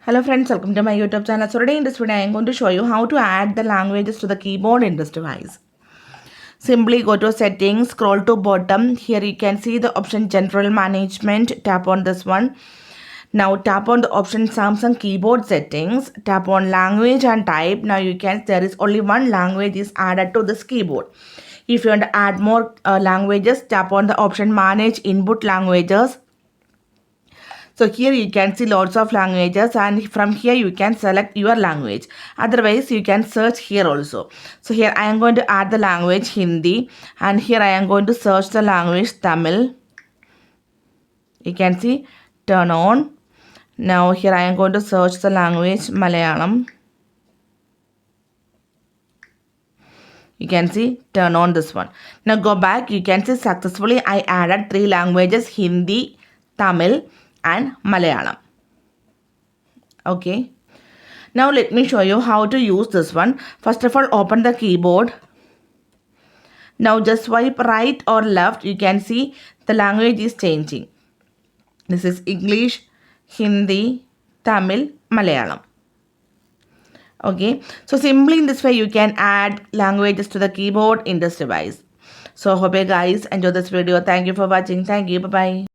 Hello friends, welcome to my YouTube channel. So today in this video I am going to show you how to add the languages to the keyboard in this device. Simply go to settings, scroll to bottom. Here you can see the option general management. Tap on this one. Now tap on the option Samsung keyboard settings. Tap on language and type. Now you can there is only one language is added to this keyboard. If you want to add more languages, tap on the option manage input languages. So here you can see lots of languages, and from here you can select your language. Otherwise you can search here also. So here I am going to add the language Hindi, and here I am going to search the language Tamil. You can see turn on. Now here I am going to search the language Malayalam. You can see turn on this one. Now go back. You can see successfully I added 3 languages: Hindi, Tamil and Malayalam. Okay. Now let me show you how to use this one. First of all, open the keyboard. Now just swipe right or left. You can see the language is changing. This is English, Hindi, Tamil, Malayalam. Okay. So simply in this way you can add languages to the keyboard in this device. So hope you guys enjoy this video. Thank you for watching. Thank you. Bye-bye.